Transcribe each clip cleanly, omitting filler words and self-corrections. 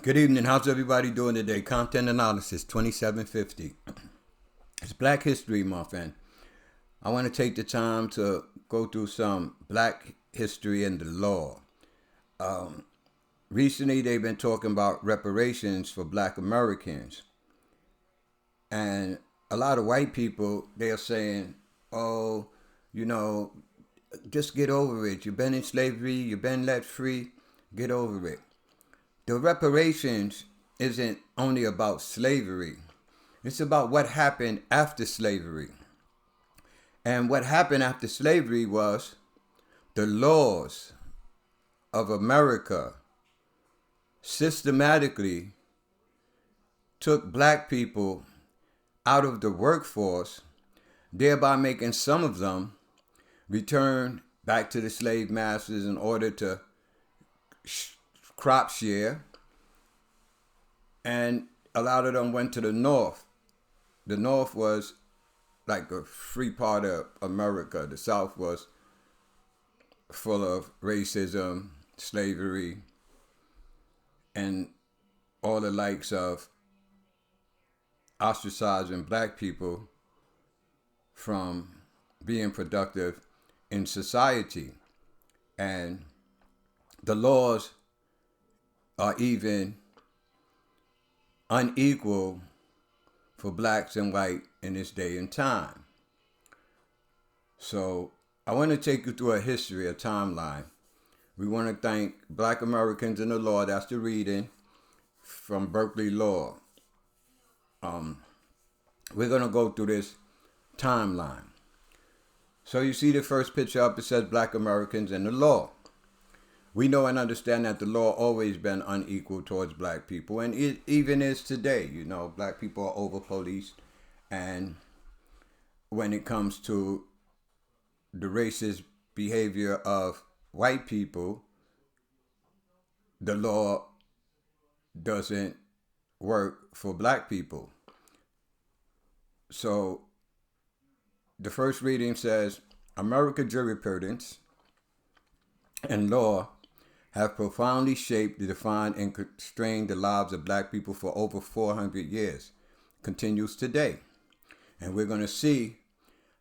Good evening. How's everybody doing today? Content Analysis 2750. It's Black History Month, and I want to take the time to go through some Black history and the law. Recently, they've been talking about reparations for Black Americans. And a lot of white people, they're saying, oh, you know, just get over it. You've been in slavery, you've been let free, get over it. The reparations isn't only about slavery. It's about what happened after slavery. And what happened after slavery was the laws of America systematically took black people out of the workforce, thereby making some of them return back to the slave masters in order to crop share, and a lot of them went to the North. The North was like a free part of America. The South was full of racism, slavery, and all the likes of ostracizing black people from being productive in society. And the laws are even unequal for blacks and white in this day and time. So I want to take you through a history, a timeline. We want to thank Black Americans in the Law. That's the reading from Berkeley Law. We're going to go through this timeline. So you see the first picture up, it says Black Americans in the Law. We know and understand that the law always been unequal towards black people, and it even is today. You know, black people are over-policed, and when it comes to the racist behavior of white people, the law doesn't work for black people. So the first reading says, American jurisprudence and law have profoundly shaped, defined, and constrained the lives of black people for over 400 years. Continues today. And we're going to see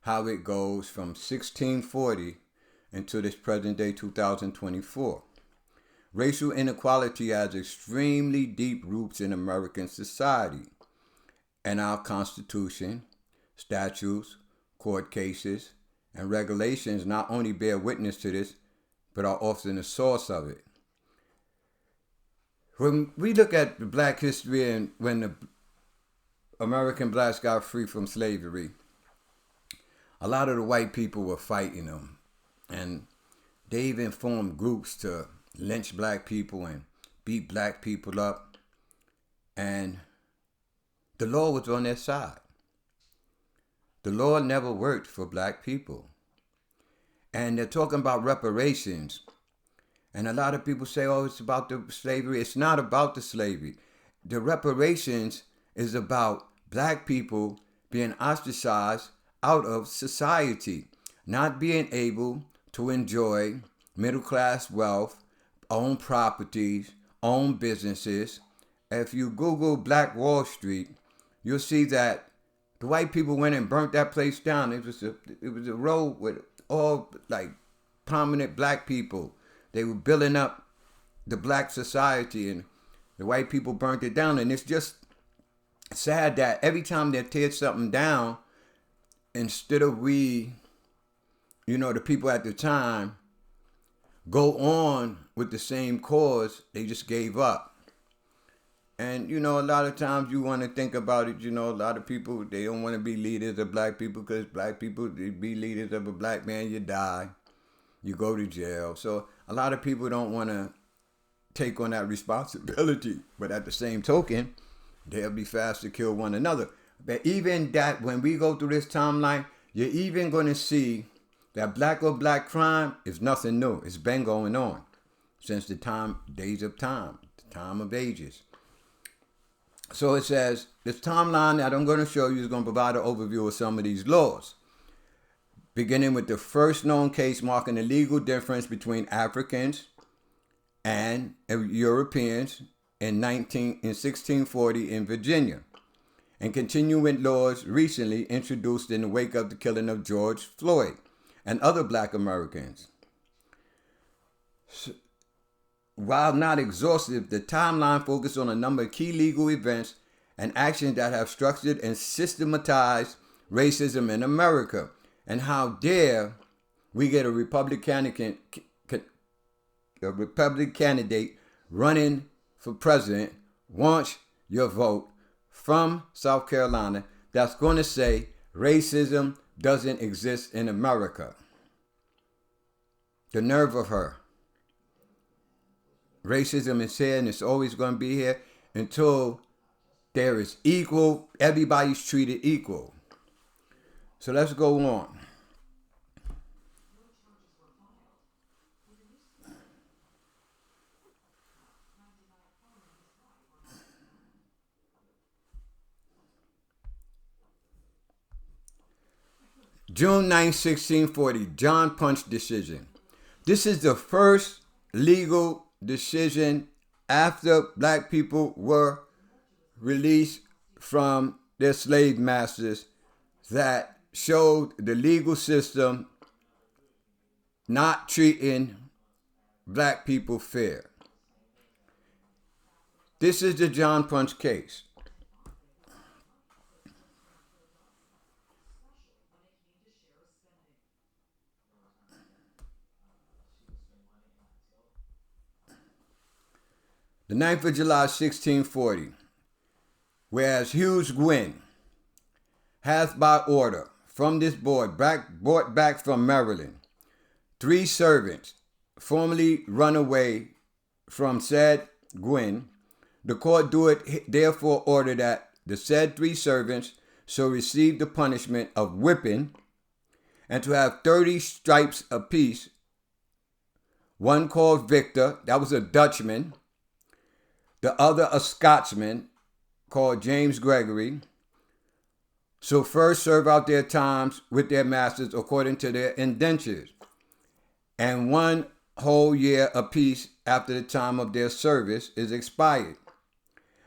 how it goes from 1640 into this present day 2024. Racial inequality has extremely deep roots in American society, and our Constitution, statutes, court cases, and regulations not only bear witness to this, but are often the source of it. When we look at the black history and when the American blacks got free from slavery, a lot of the white people were fighting them. And they even formed groups to lynch black people and beat black people up. And the law was on their side. The law never worked for black people. And they're talking about reparations. And a lot of people say, oh, it's about the slavery. It's not about the slavery. The reparations is about black people being ostracized out of society, not being able to enjoy middle-class wealth, own properties, own businesses. If you Google Black Wall Street, you'll see that the white people went and burnt that place down. It was a road with all like prominent black people. They were building up the black society, and the white people burnt it down. And it's just sad that every time they tear something down, instead of the people at the time, go on with the same cause, they just gave up. And, a lot of times you want to think about it, a lot of people, they don't want to be leaders of black people because black people, they be leaders of a black man, you die, you go to jail. So a lot of people don't want to take on that responsibility. But at the same token, they'll be fast to kill one another. But even that, when we go through this timeline, you're even going to see that black on black crime is nothing new. It's been going on since the days of time, the time of ages. So it says, this timeline that I'm going to show you is going to provide an overview of some of these laws, beginning with the first known case marking the legal difference between Africans and Europeans in 1640 in Virginia, and continuing laws recently introduced in the wake of the killing of George Floyd and other black Americans. While not exhaustive, the timeline focused on a number of key legal events and actions that have structured and systematized racism in America. And how dare we get a Republican candidate running for president, wants your vote, from South Carolina, that's going to say racism doesn't exist in America. The nerve of her. Racism is here and it's always going to be here until there is equal, everybody's treated equal. So let's go on. June 9, 1640, John Punch decision. This is the first legal decision after black people were released from their slave masters that showed the legal system not treating black people fair. This is the John Punch case. The 9th of July, 1640, whereas Hughes Gwynn hath by order from this board brought back from Maryland 3 servants formerly run away from said Gwynn, the court doeth therefore order that the said 3 servants shall receive the punishment of whipping, and to have 30 stripes apiece, one called Victor, that was a Dutchman, the other a Scotsman called James Gregory, so first serve out their times with their masters according to their indentures, and 1 whole year apiece after the time of their service is expired,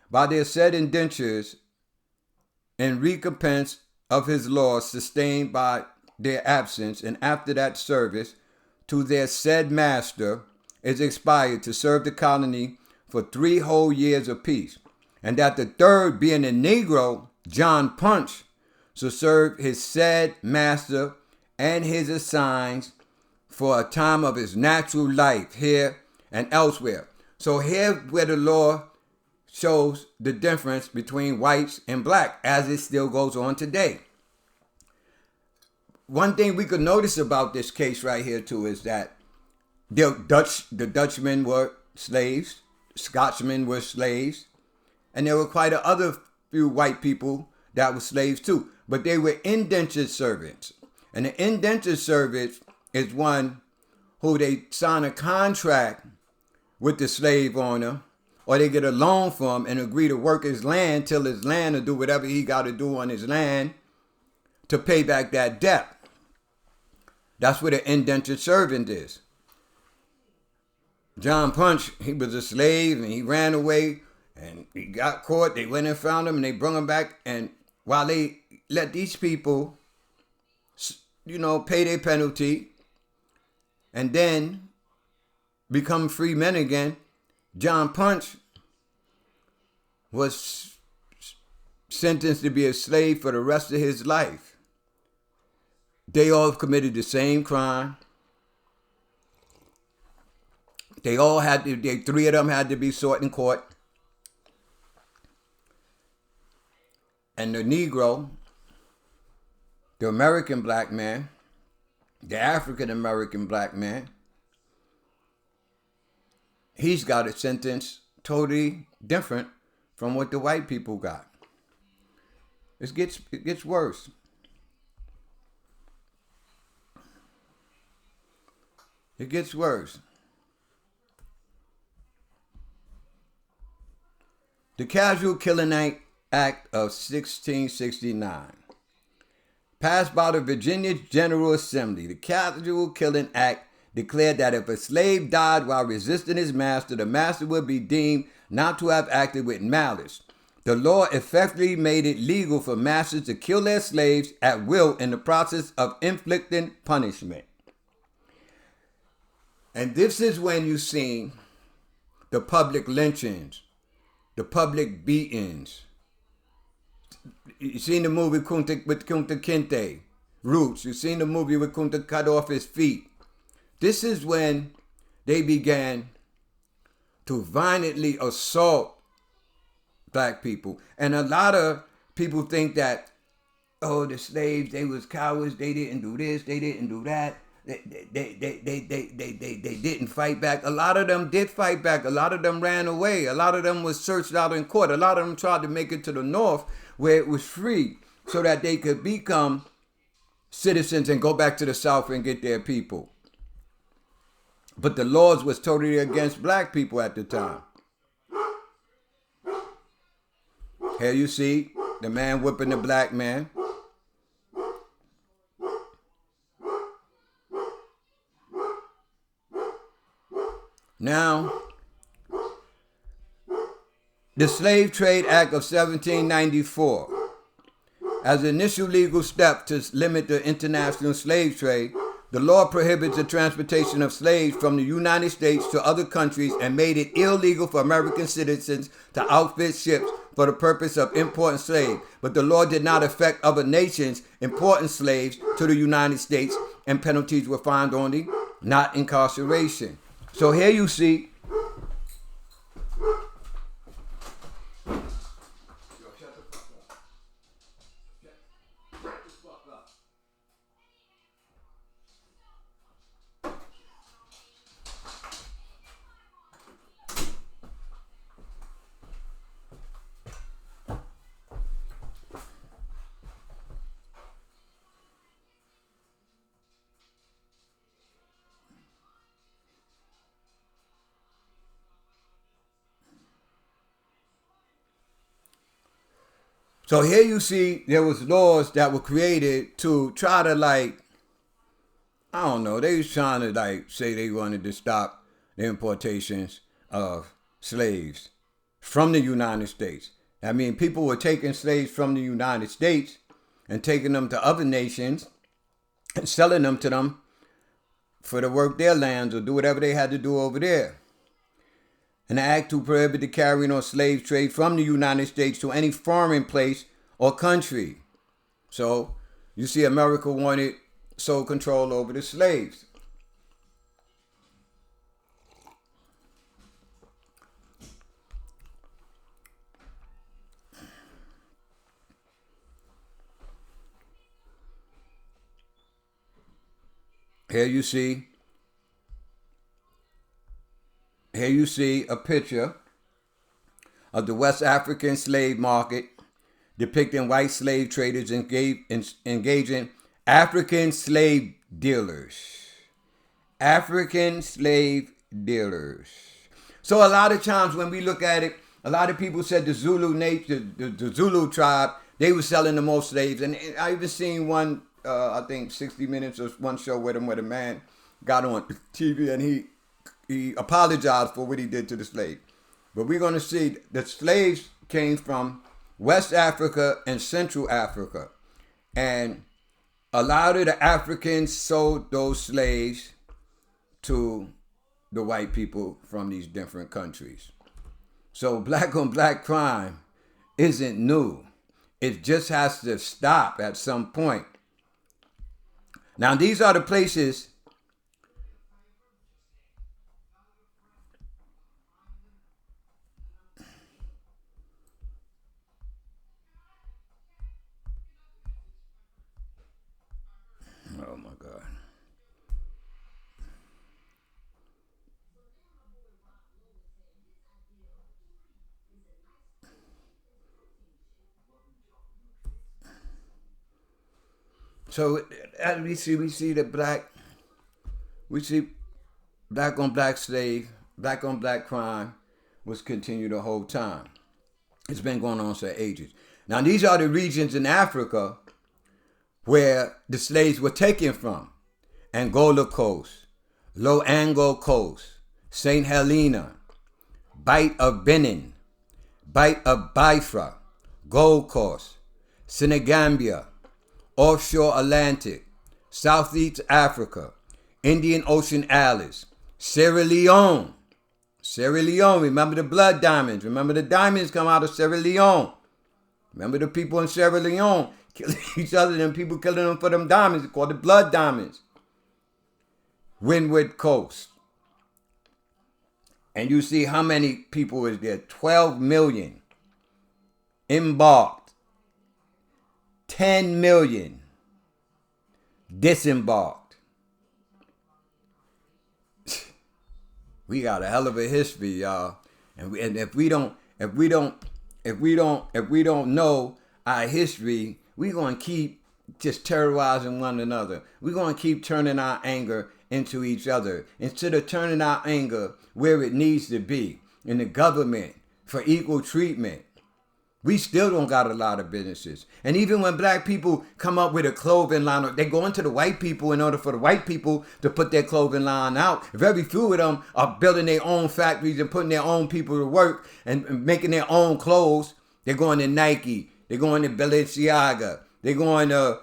by their said indentures, in recompense of his loss sustained by their absence, and after that service to their said master is expired, to serve the colony for 3 whole years apiece, and that the third, being a Negro, John Punch, shall serve his said master and his assigns for a time of his natural life here and elsewhere. So here where the law shows the difference between whites and black, as it still goes on today. One thing we could notice about this case right here too is that the Dutchmen were slaves, Scotchmen were slaves, and there were quite a other few white people that were slaves too, but they were indentured servants. And an indentured servant is one who they sign a contract with the slave owner, or they get a loan from and agree to work his land till his land, or do whatever he got to do on his land to pay back that debt. That's what an indentured servant is. John Punch, he was a slave and he ran away and he got caught. They went and found him and they brought him back. And while they let these people, pay their penalty and then become free men again, John Punch was sentenced to be a slave for the rest of his life. They all committed the same crime. They all had to, 3 of them had to be sought in court. And the Negro, the American black man, the African American black man, he's got a sentence totally different from what the white people got. It gets worse. It gets worse. The Casual Killing Act of 1669. Passed by the Virginia General Assembly, the Casual Killing Act declared that if a slave died while resisting his master, the master would be deemed not to have acted with malice. The law effectively made it legal for masters to kill their slaves at will in the process of inflicting punishment. And this is when you see the public lynchings, the public beatings. You seen the movie with Kunta Kinte, Roots. You seen the movie with Kunta cut off his feet. This is when they began to violently assault black people. And a lot of people think that, oh, the slaves, they was cowards, they didn't do this, they didn't do that. They didn't fight back. A lot of them did fight back. A lot of them ran away. A lot of them was searched out in court. A lot of them tried to make it to the North where it was free so that they could become citizens and go back to the South and get their people. But the laws was totally against black people at the time. Here you see the man whipping the black man. Now, the Slave Trade Act of 1794, as an initial legal step to limit the international slave trade, the law prohibits the transportation of slaves from the United States to other countries and made it illegal for American citizens to outfit ships for the purpose of importing slaves. But the law did not affect other nations importing slaves to the United States, and penalties were found only, not incarceration. So here you see So here you see there was laws that were created to try to I don't know, they was trying to say they wanted to stop the importations of slaves from the United States. I mean, people were taking slaves from the United States and taking them to other nations and selling them to them for to work their lands or do whatever they had to do over there. An act to prohibit the carrying or slave trade from the United States to any foreign place or country. So you see America wanted sole control over the slaves. Here you see a picture of the West African slave market depicting white slave traders engaging African slave dealers. African slave dealers. So a lot of times when we look at it, a lot of people said the Zulu the Zulu tribe, they were selling the most slaves. And I even seen one, I think 60 Minutes or one show with him where the man got on TV and he apologized for what he did to the slave. But we're going to see the slaves came from West Africa and Central Africa. And a lot of the Africans sold those slaves to the white people from these different countries. So black on black crime isn't new. It just has to stop at some point. Now, these are the places oh my God. So as we see black on black slave, black on black crime was continued the whole time. It's been going on for ages. Now these are the regions in Africa where the slaves were taken from. Angola Coast, Loango Coast, St. Helena, Bight of Benin, Bight of Biafra, Gold Coast, Senegambia, offshore Atlantic, Southeast Africa, Indian Ocean Islands, Sierra Leone. Sierra Leone, remember the blood diamonds. Remember the diamonds come out of Sierra Leone. Remember the people in Sierra Leone killing each other and people killing them for them diamonds. It's called the blood diamonds. Windward Coast. And you see how many people is there. 12 million embarked. 10 million disembarked. We got a hell of a history, y'all. And if we don't know our history, we're gonna keep just terrorizing one another. We're gonna keep turning our anger into each other instead of turning our anger where it needs to be in the government for equal treatment. We still don't got a lot of businesses. And even when black people come up with a clothing line, they go into the white people in order for the white people to put their clothing line out. Very few of them are building their own factories and putting their own people to work and making their own clothes. They're going to Nike. They're going to Balenciaga. They're going to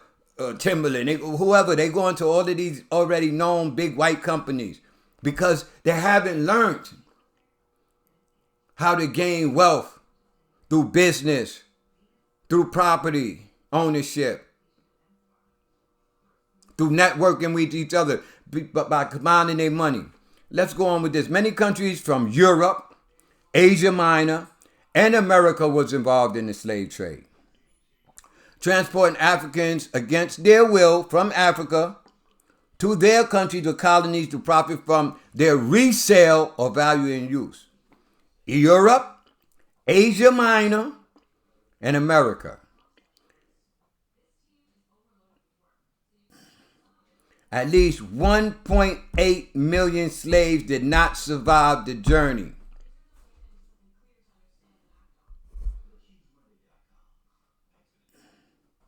Timberland. Whoever. They're going to all of these already known big white companies because they haven't learned how to gain wealth through business, through property ownership, through networking with each other, but by combining their money. Let's go on with this. Many countries from Europe, Asia Minor, and America was involved in the slave trade, transporting Africans against their will from Africa to their countries or colonies to profit from their resale or value in use. Europe, Asia Minor, and America. At least 1.8 million slaves did not survive the journey.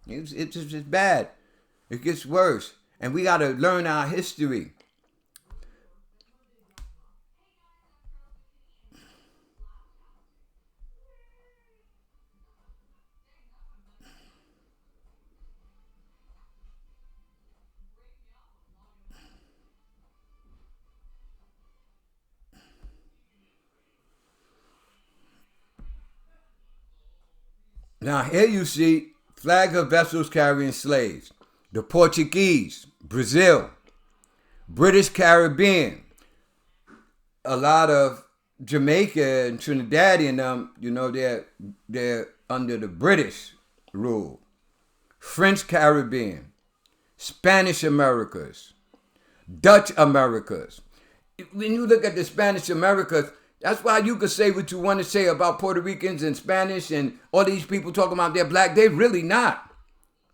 It's just bad. It gets worse. And we got to learn our history. Now here you see flags of vessels carrying slaves. The Portuguese, Brazil, British Caribbean, a lot of Jamaica and Trinidadian, they're under the British rule. French Caribbean, Spanish Americas, Dutch Americas. When you look at the Spanish Americas, that's why you could say what you want to say about Puerto Ricans and Spanish and all these people talking about they're black. They're really not.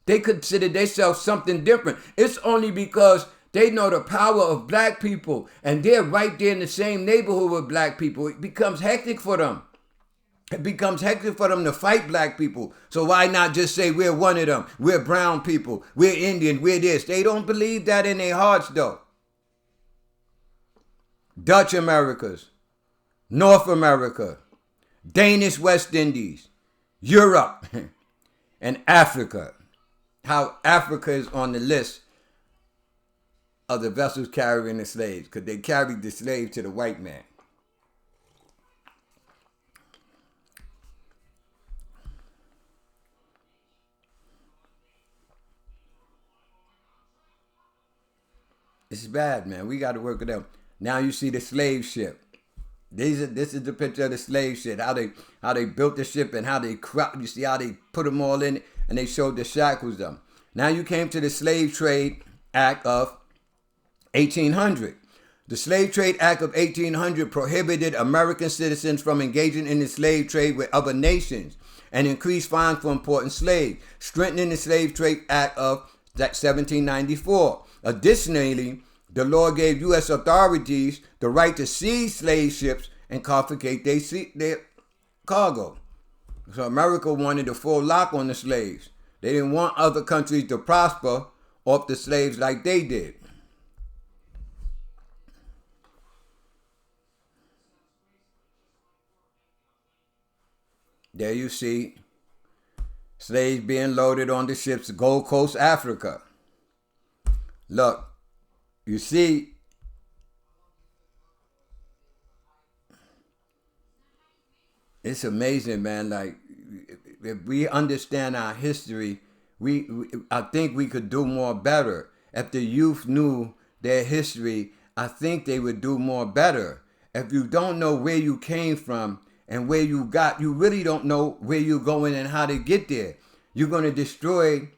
They consider themselves something different. It's only because they know the power of black people and they're right there in the same neighborhood with black people. It becomes hectic for them. It becomes hectic for them to fight black people. So why not just say we're one of them? We're brown people. We're Indian. We're this. They don't believe that in their hearts though. Dutch Americas, North America, Danish West Indies, Europe, and Africa. How Africa is on the list of the vessels carrying the slaves because they carried the slave to the white man. It's bad, man. We got to work it out. Now you see the slave ship. This is the picture of the slave ship. How they built the ship and how they you see how they put them all in it and they showed the shackles them. Now you came to the Slave Trade Act of 1800. The Slave Trade Act of 1800 prohibited American citizens from engaging in the slave trade with other nations and increased fines for importing slaves, strengthening the Slave Trade Act of 1794. Additionally, the law gave U.S. authorities the right to seize slave ships and confiscate their cargo. So America wanted a full lock on the slaves. They didn't want other countries to prosper off the slaves like they did. There you see slaves being loaded on the ships to Gold Coast, Africa. Look, you see, it's amazing, man. Like, if we understand our history, I think we could do more better. If the youth knew their history, I think they would do more better. If you don't know where you came from and where you got, you really don't know where you're going and how to get there. You're going to destroy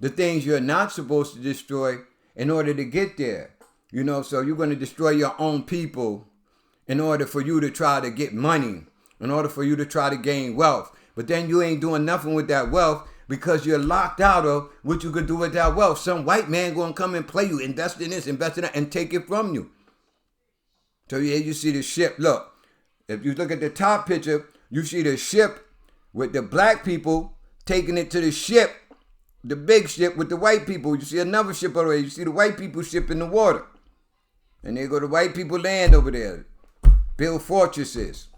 the things you're not supposed to destroy in order to get there. You know, so you're going to destroy your own people in order for you to try to get money, in order for you to try to gain wealth. But then you ain't doing nothing with that wealth because you're locked out of what you could do with that wealth. Some white man going to come and play you, invest in this, invest in that, and take it from you. So yeah, you see the ship. Look, if you look at the top picture, you see the ship with the black people taking it to the ship, the big ship with the white people. You see another ship over there. You see the white people ship in the water. And they go to white people land over there, build fortresses.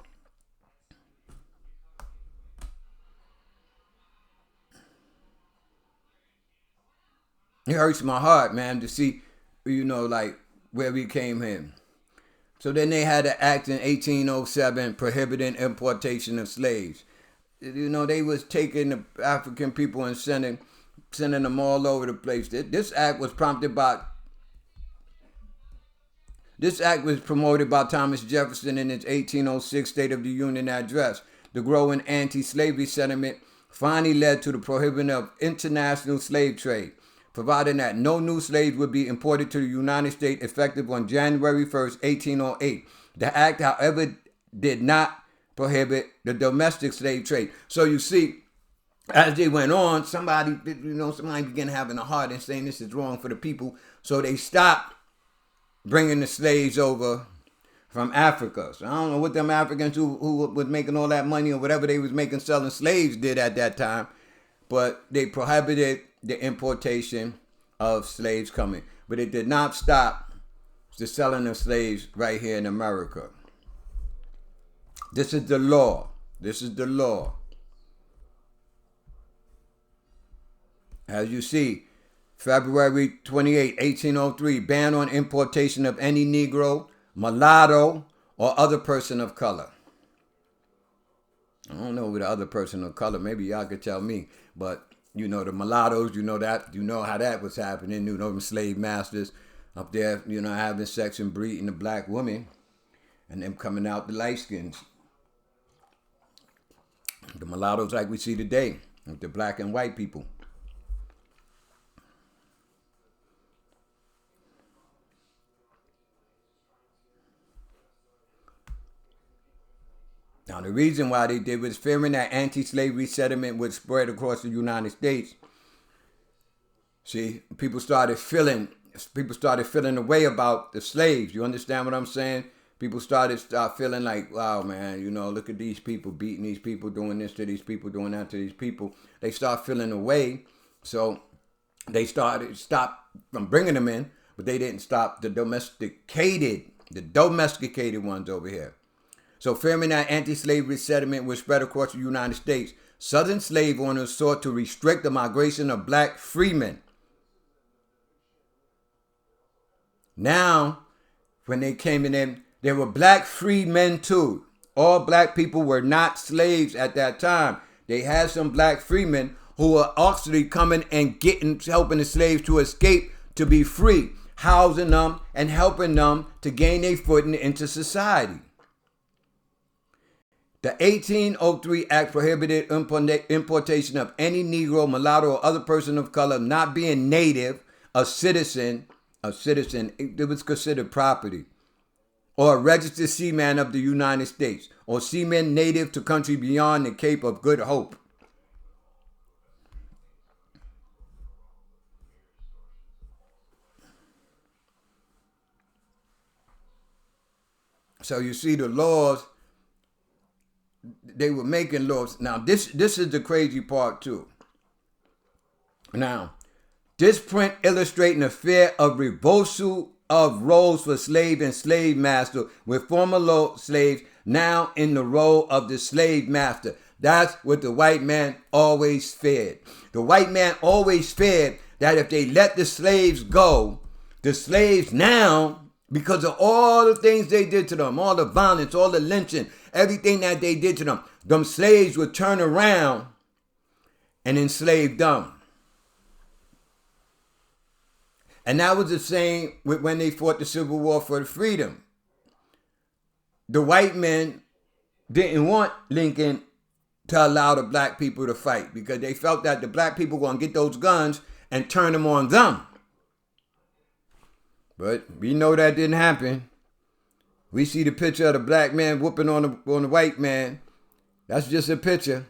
It hurts my heart, man, to see, you know, like where we came in. So then they had an act in 1807 prohibiting importation of slaves. You know, they was taking the African people and sending them all over the place. This act was promoted by Thomas Jefferson in his 1806 State of the Union address. The growing anti-slavery sentiment finally led to the prohibition of international slave trade, providing that no new slaves would be imported to the United States effective on January 1st, 1808. The act, however, did not prohibit the domestic slave trade. So you see, as they went on, somebody began having a heart and saying this is wrong for the people. So they stopped bringing the slaves over from Africa. So I don't know what them Africans who was making all that money or whatever they was making selling slaves did at that time, but they prohibited the importation of slaves coming. But it did not stop the selling of slaves right here in America. This is the law. This is the law. As you see, February 28, 1803, ban on importation of any Negro, mulatto, or other person of color. I don't know who the other person of color, maybe y'all could tell me, but you know, the mulattoes, you know how that was happening. You know, them slave masters up there, you know, having sex and breeding the black women and them coming out the light skins. The mulattoes like we see today with the black and white people. Now, the reason why they did was fearing that anti-slavery sentiment would spread across the United States. See, people started feeling a way about the slaves. You understand what I'm saying? People started feeling like, wow, man, you know, look at these people beating these people, doing this to these people, doing that to these people. They start feeling a way. So they stopped from bringing them in, but they didn't stop the domesticated ones over here. So fearing that anti-slavery sentiment would spread across the United States, Southern slave owners sought to restrict the migration of black freemen. Now, when they came in, there were black freemen too. All black people were not slaves at that time. They had some black freemen who were actually coming and helping the slaves to escape to be free, housing them and helping them to gain their footing into society. The 1803 Act prohibited importation of any Negro, mulatto, or other person of color not being native, a citizen, it was considered property, or a registered seaman of the United States, or seaman native to country beyond the Cape of Good Hope. So you see the laws, they were making laws. Now, this is the crazy part, too. Now, this print illustrating the fear of reversal of roles for slave and slave master, with former slaves now in the role of the slave master. That's what the white man always feared. The white man always feared that if they let the slaves go, the slaves now, because of all the things they did to them, all the violence, all the lynching, everything that they did to them slaves would turn around and enslave them. And that was the same with when they fought the Civil War for the freedom. The white men didn't want Lincoln to allow the black people to fight because they felt that the black people were going to get those guns and turn them on them. But we know that didn't happen. We see the picture of the black man whooping on the white man. That's just a picture.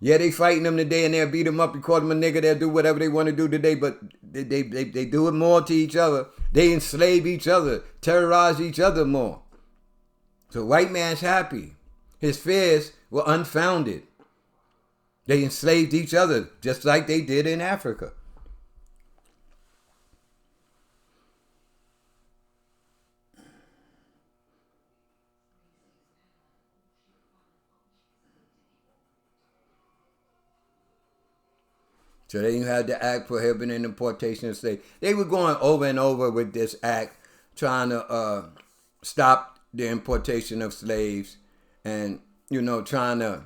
Yeah, they fighting them today and they'll beat them up. You call them a nigga, they'll do whatever they want to do today, but they do it more to each other. They enslave each other, terrorize each other more. So white man's happy. His fears were unfounded. They enslaved each other just like they did in Africa. So then you had the act prohibiting the importation of slaves. They were going over and over with this act, trying to stop the importation of slaves and, trying to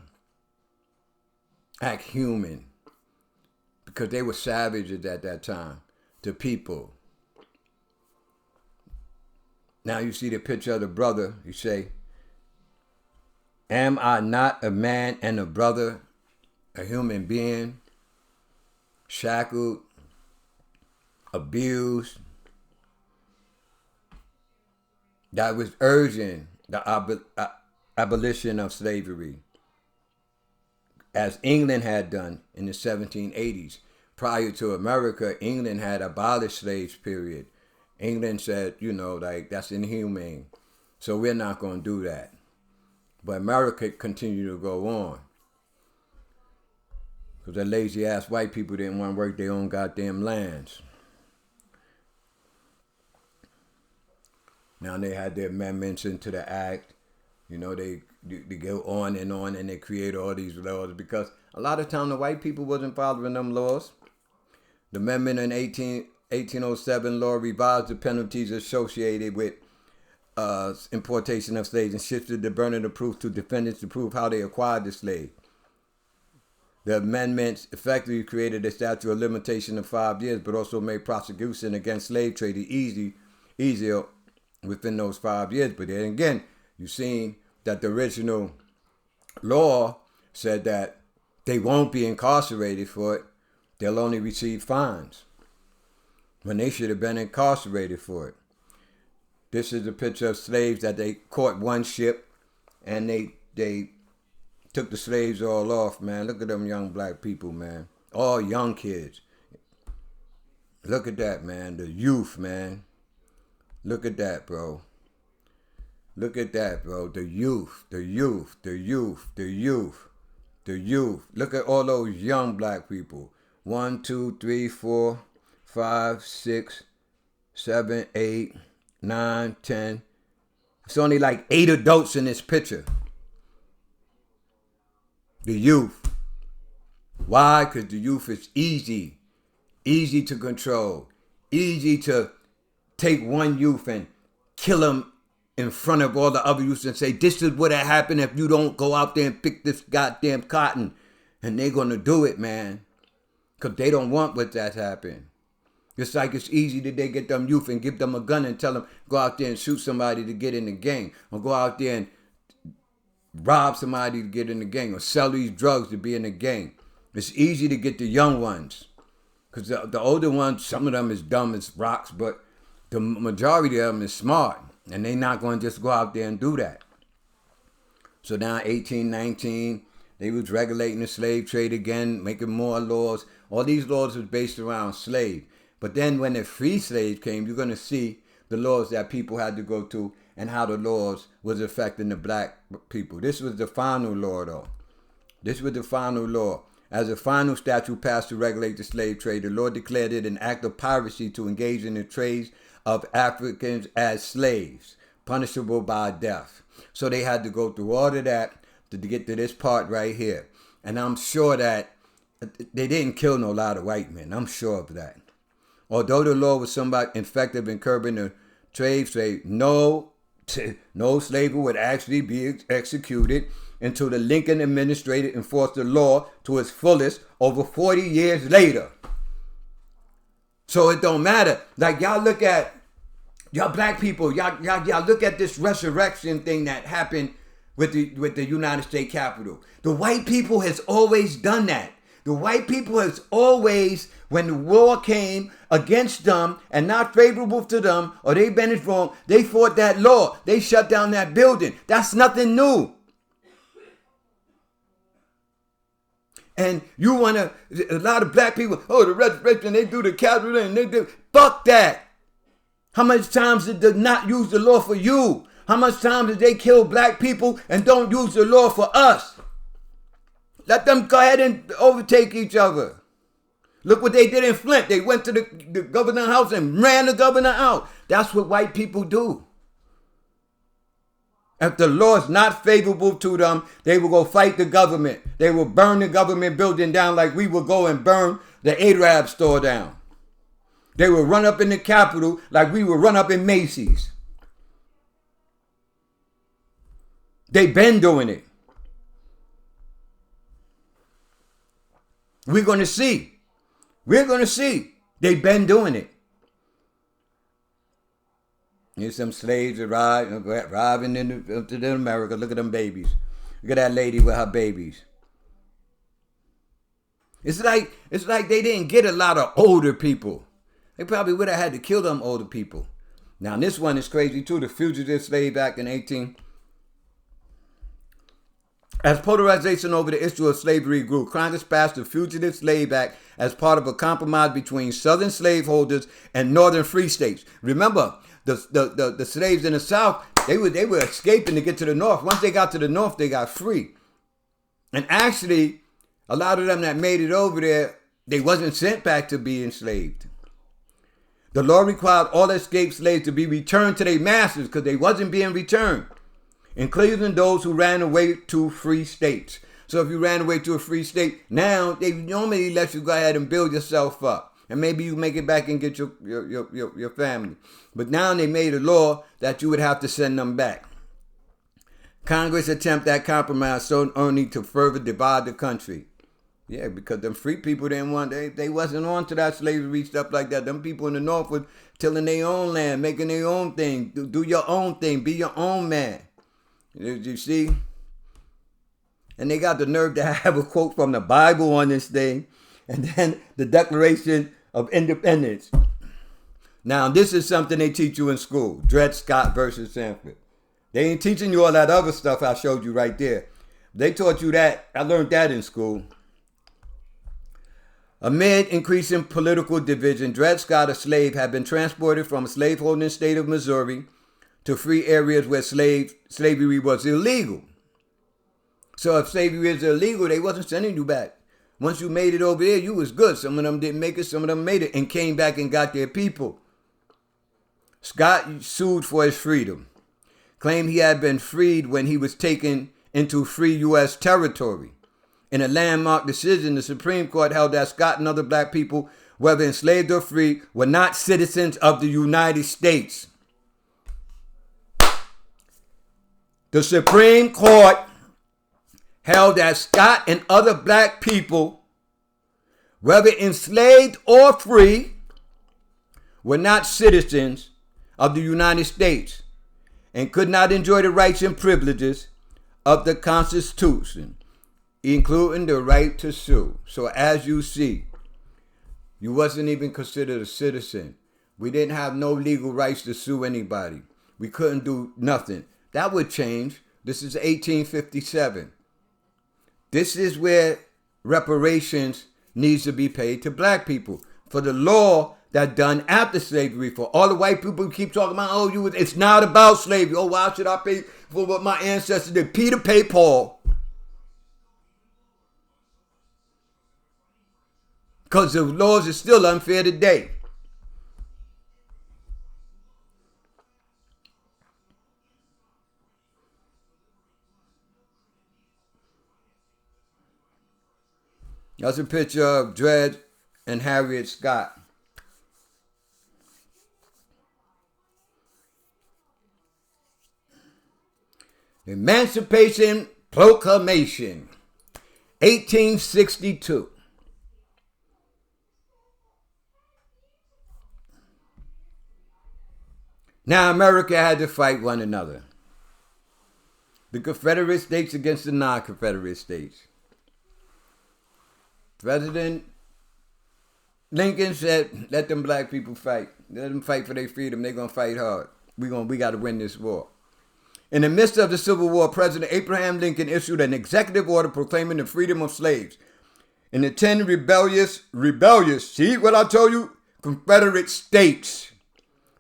act human because they were savages at that time to people. Now you see the picture of the brother. You say, am I not a man and a brother, a human being? Shackled, abused, that was urging the abolition of slavery, as England had done in the 1780s. Prior to America, England had abolished slaves, period. England said, that's inhumane, so we're not going to do that. But America continued to go on. Because the lazy ass white people didn't want to work their own goddamn lands. Now they had their amendments into the act. They go on and they create all these laws because a lot of time the white people wasn't following them laws. The amendment in 1807 law revised the penalties associated with importation of slaves and shifted the burden of proof to defendants to prove how they acquired the slave. The amendments effectively created a statute of limitation of 5 years, but also made prosecution against slave trade easier within those 5 years. But then again, you've seen that the original law said that they won't be incarcerated for it. They'll only receive fines when they should have been incarcerated for it. This is a picture of slaves that they caught one ship and they took the slaves all off, man. Look at them young black people, man. All young kids. Look at that, man. The youth, man. Look at that, bro. Look at that, bro. The youth, the youth, the youth, the youth, the youth. Look at all those young black people. 1, 2, 3, 4, 5, 6, 7, 8, 9, 10. It's only like 8 adults in this picture. The youth. Why? Because the youth is easy to control, easy to take one youth and kill him in front of all the other youths and say, this is what happened if you don't go out there and pick this goddamn cotton. And they're going to do it, man, because they don't want what that happened. It's like it's easy that they get them youth and give them a gun and tell them, go out there and shoot somebody to get in the gang, or go out there and rob somebody to get in the gang, or sell these drugs to be in the gang. It's easy to get the young ones, because the older ones, some of them is dumb as rocks, but the majority of them is smart, and they're not going to just go out there and do that. So now 1819, they was regulating the slave trade again, making more laws. All these laws was based around slave. But then when the free slaves came, you're going to see the laws that people had to go to and how the laws was affecting the black people. This was the final law, though. This was the final law. As a final statute passed to regulate the slave trade, the law declared it an act of piracy to engage in the trade of Africans as slaves, punishable by death. So they had to go through all of that to get to this part right here. And I'm sure that they didn't kill no lot of white men. I'm sure of that. Although the law was somewhat effective in curbing the trade, no slavery would actually be executed until the Lincoln administration enforced the law to its fullest over 40 years later. So it don't matter. Like y'all look at, y'all black people, y'all look at this resurrection thing that happened with the United States Capitol. The white people has always done that. The white people has always, when the war came against them and not favorable to them, or they been wrong, they fought that law. They shut down that building. That's nothing new. And you want to, a lot of black people, oh, the resurrection, they do the Capitol and they do, fuck that. How much times did they not use the law for you? How much time did they kill black people and don't use the law for us? Let them go ahead and overtake each other. Look what they did in Flint. They went to the governor's house and ran the governor out. That's what white people do. If the law is not favorable to them, they will go fight the government. They will burn the government building down like we will go and burn the Arab store down. They will run up in the Capitol like we will run up in Macy's. They've been doing it. We're going to see. We're going to see. They've been doing it. Here's some slaves arriving into America. Look at them babies. Look at that lady with her babies. It's like they didn't get a lot of older people. They probably would have had to kill them older people. Now this one is crazy too. The Fugitive Slave Act in 18. As polarization over the issue of slavery grew, Congress passed the Fugitive Slave Act as part of a compromise between Southern slaveholders and Northern free states. Remember, the slaves in the South, they were escaping to get to the North. Once they got to the North, they got free. And actually, a lot of them that made it over there, they wasn't sent back to be enslaved. The law required all escaped slaves to be returned to their masters because they wasn't being returned, including those who ran away to free states. So if you ran away to a free state, now they normally let you go ahead and build yourself up. And maybe you make it back and get your family. But now they made a law that you would have to send them back. Congress attempted that compromise so only to further divide the country. Yeah, because them free people didn't want, they wasn't on to that slavery stuff like that. Them people in the North were tilling their own land, making their own thing. Do your own thing. Be your own man. You see? And they got the nerve to have a quote from the Bible on this thing. And then the Declaration of Independence. Now, this is something they teach you in school. Dred Scott versus Sanford. They ain't teaching you all that other stuff I showed you right there. They taught you that. I learned that in school. Amid increasing political division, Dred Scott, a slave, had been transported from a slaveholding state of Missouri to free areas where slavery was illegal. So if slavery is illegal, they wasn't sending you back. Once you made it over there, you was good. Some of them didn't make it, some of them made it and came back and got their people. Scott sued for his freedom, claimed he had been freed when he was taken into free U.S. territory. In a landmark decision, the Supreme Court held that Scott and other black people, whether enslaved or free, were not citizens of the United States. The Supreme Court held that Scott and other black people, whether enslaved or free, were not citizens of the United States and could not enjoy the rights and privileges of the Constitution, including the right to sue. So as you see, you wasn't even considered a citizen. We didn't have no legal rights to sue anybody. We couldn't do nothing. That would change. This is 1857. This is where reparations needs to be paid to black people for the law that done after slavery. For all the white people who keep talking about, oh, it's not about slavery. Oh, why should I pay for what my ancestors did? Peter paid Paul. Because the laws are still unfair today. That's a picture of Dred and Harriet Scott. Emancipation Proclamation, 1862. Now America had to fight one another. The Confederate States against the non-Confederate States. President Lincoln said, let them black people fight. Let them fight for their freedom. They're going to fight hard. We got to win this war. In the midst of the Civil War, President Abraham Lincoln issued an executive order proclaiming the freedom of slaves. In the 10 rebellious, see what I told you? Confederate States.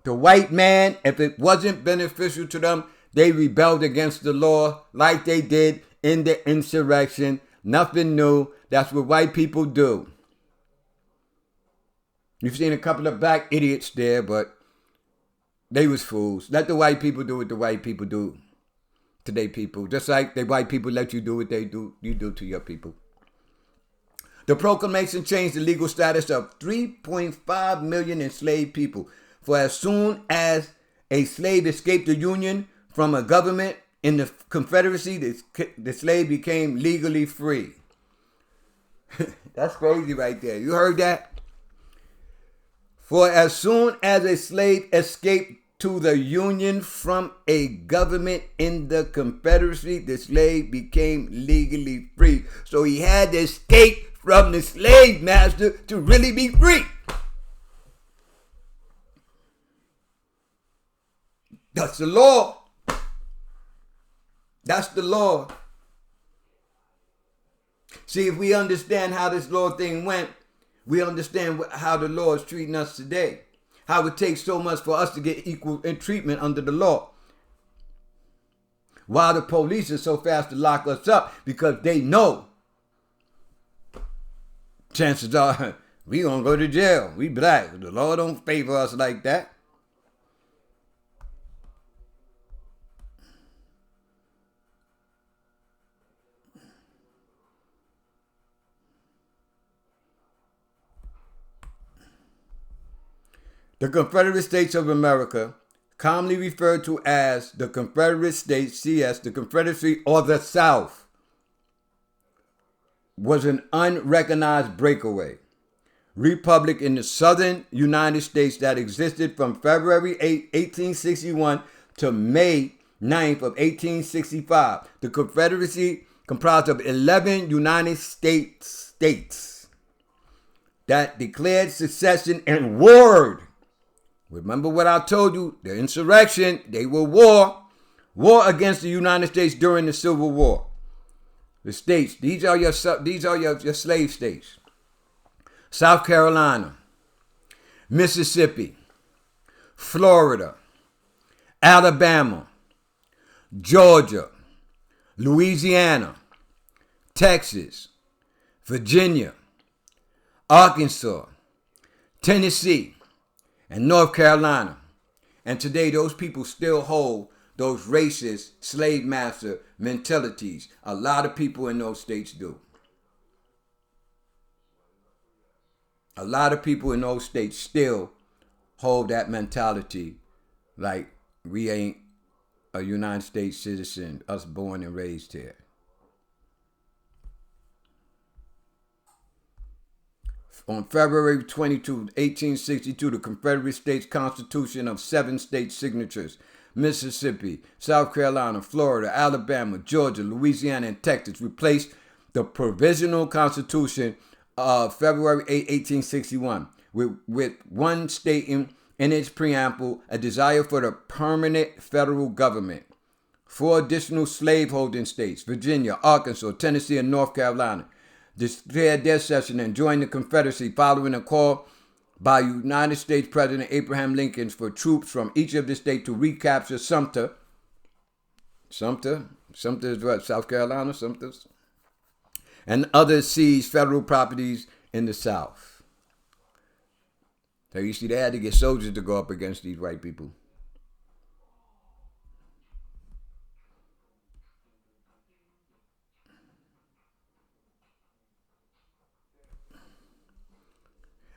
The white man, if it wasn't beneficial to them, they rebelled against the law like they did in the insurrection. Nothing new. That's what white people do. You've seen a couple of black idiots there, but they was fools. Let the white people do what the white people do to their people. Just like the white people let you do what you do to your people. The proclamation changed the legal status of 3.5 million enslaved people. For as soon as a slave escaped the Union from a government in the Confederacy, the slave became legally free. That's crazy right there. You heard that? For as soon as a slave escaped to the Union from a government in the Confederacy, the slave became legally free. So he had to escape from the slave master to really be free. That's the law. That's the law. See, if we understand how this law thing went, we understand how the law is treating us today. How it takes so much for us to get equal treatment under the law. Why the police are so fast to lock us up? Because they know chances are we gonna go to jail. We black. The law don't favor us like that. The Confederate States of America, commonly referred to as the Confederate States, CS, the Confederacy, or the South, was an unrecognized breakaway republic in the southern United States that existed from February 8, 1861 to May 9th of 1865. The Confederacy comprised of 11 United States that declared secession and warred. Remember what I told you, the insurrection, they were war against the United States during the Civil War. The states, these are your slave states. South Carolina, Mississippi, Florida, Alabama, Georgia, Louisiana, Texas, Virginia, Arkansas, Tennessee, and North Carolina. And today those people still hold those racist slave master mentalities. A lot of people in those states do. A lot of people in those states still hold that mentality like we ain't a United States citizen, us born and raised here. On February 22, 1862, the Confederate States Constitution of 7 state signatures, Mississippi, South Carolina, Florida, Alabama, Georgia, Louisiana, and Texas, replaced the Provisional Constitution of February 8, 1861, with one stating in its preamble a desire for the permanent federal government. 4 additional slaveholding states, Virginia, Arkansas, Tennessee, and North Carolina, declared their secession and joined the Confederacy following a call by United States President Abraham Lincoln for troops from each of the states to recapture Sumter. Sumter is what? South Carolina, Sumter's. And other seized federal properties in the South. So you see, they had to get soldiers to go up against these white people.